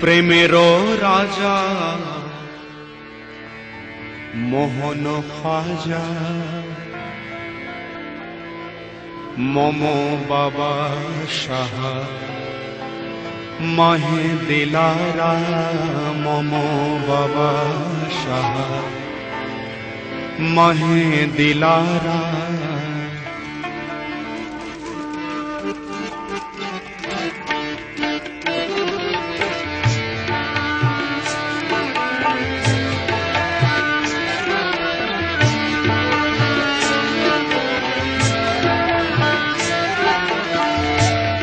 প্রেমেরও রাজা মোহন খাজা মম বাবা সাহা মাহে দিলারা মম বাবা সাহা মাহে দিলারা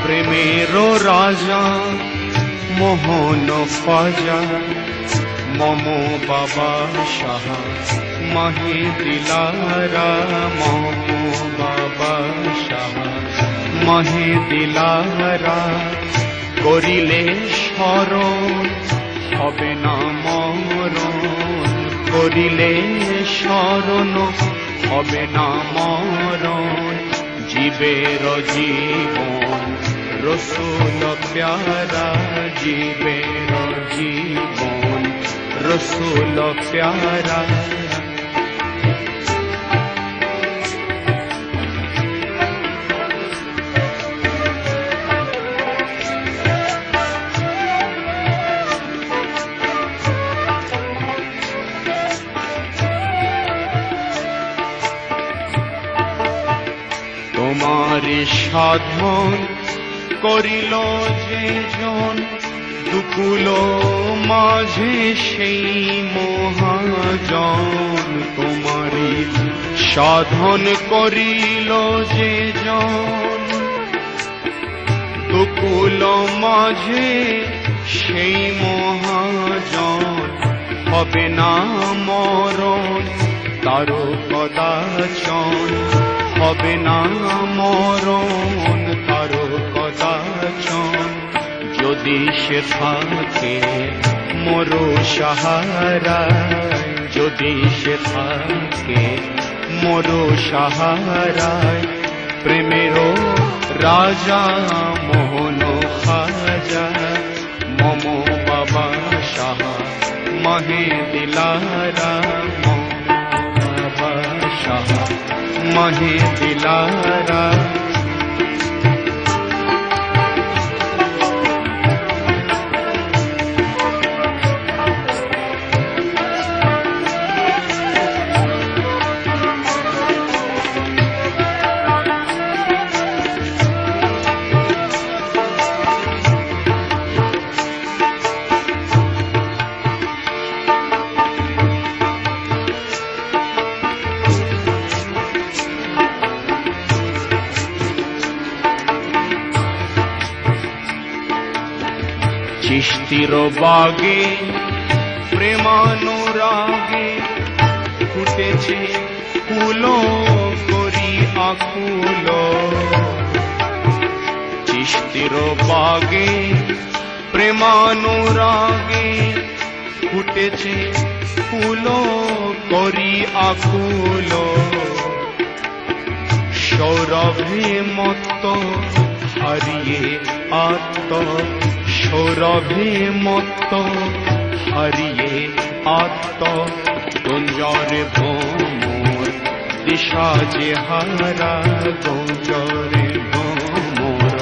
প্রেমেরও রাজা মোহন খাজা মম বাবা সাহা মাহে দিলারা মম বাবা সাহা মাহে দিলারা করিলে স্মরণ হবে না মরণ করিলে স্মরণ হবে না মরণ জীবের জীবন রসুল প্যারা জীবের জীবন রসুল প্যারা তোমারে সাধন করিল যে জন দুকুল মাঝে সেই মহাজন তোমারে সাধন করিল যে জন দুকুল মাঝে সেই মহাজন হবে না মরণ তারো কদাচন হবে না মরণ তারো কদাচন যদি সে থাকে মরো সাহারায় যদি সে থাকে মরো সাহারায় প্রেমেরও রাজা মোহন খাজা মম বাবা সাহা মাহে দিলারা মম বাবা সাহা মাহে দিলারা চিস্তির বাগে প্রেমানুরাগে ফুটেছে ফুল করি আকুল চিস্তির বাগে প্রেমানুরাগে ফুটেছে ফুল করি আকুল সৌরভে মত্ত হারিয়ে আত্ম সৌরভে মত্ত হারিয়ে আত্ম গুঞ্জরে ভোমর দিশা যে হারা গুঞ্জরে ভোমর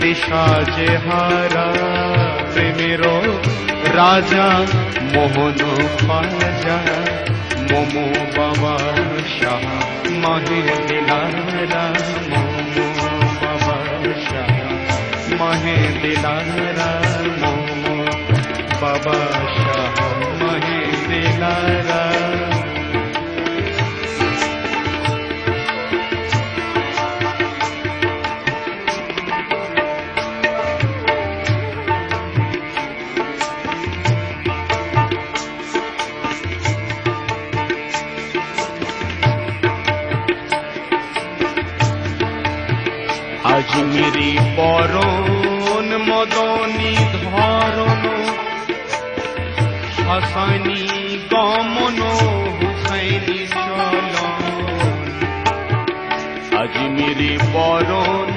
দিশা যে হারা প্রেমেরও রাজা মোহন খাজা মম বাবা সাহা মাহে দিলারা মম বাবা সাহা মাহে দিলারা মম বাবা সাহা মাহে দিলারা আজমিরি পরণ মদনী ধরণ হাসানি গমন হুসাইনি চলন আজমিরি পরণ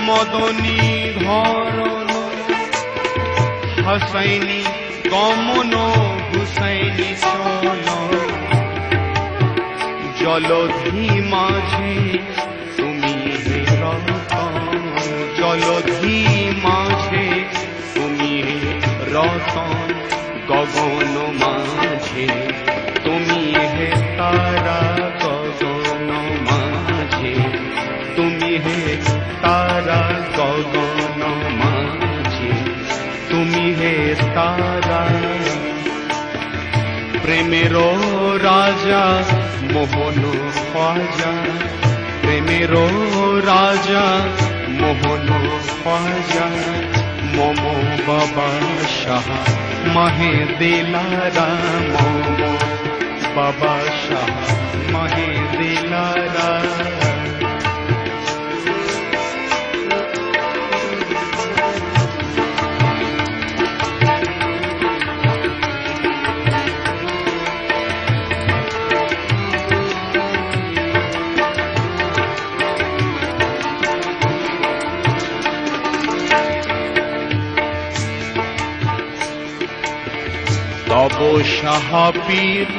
মদনী ধরণ হাসাইনি গমন হুসাইনি চল জলধি মাঝে তুমি হে রতন জলধি মাঝে তুমি হে রতন গগন মাঝে তুমি হে তারা গগন মাঝে তুমি হে তারা গগন মাঝে তুমি হে তারা প্রেমের রাজা মোহন খাজা প্রেমের রাজা মোহন খাজা মম বাবা শাহ মাহে দিলারা মম বাবা শাহ মাহে দিলারা তব সাহাবীর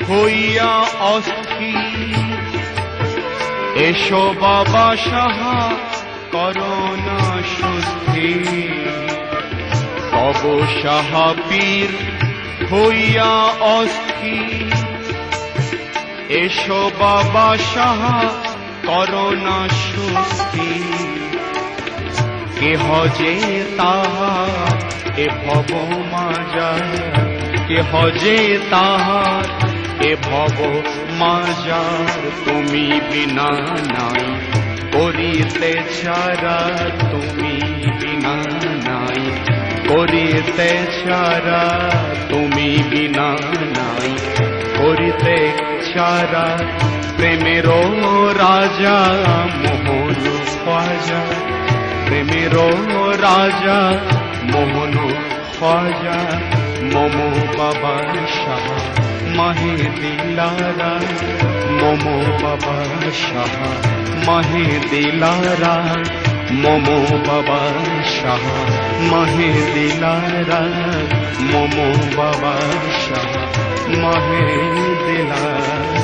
হইয়া অস্থির এসো বাবা সাহা করোনা সুস্থি তব সাহাবীর হইয়া অস্থির এসো বাবা সাহা করোনা সুস্থি কেহ যে তাহার এ ভব মাজার কেহ যে তাহার এ ভব মাজার তুমি বিনা নাই করিতে ছাড়া তুমি বিনা নাই করিতে ছাড়া তুমি বিনা নাই করিতে ছাড়া প্রেমের রাজা মোহন খাজা প্রেমের রাজা মোহন খাজা মম বাবা শাহ মাহে দিলারা মম বাবা শাহ মাহে দিলারা মম বাবা শাহ মাহে দিলারা মম বাবা শাহ মাহে দিলারা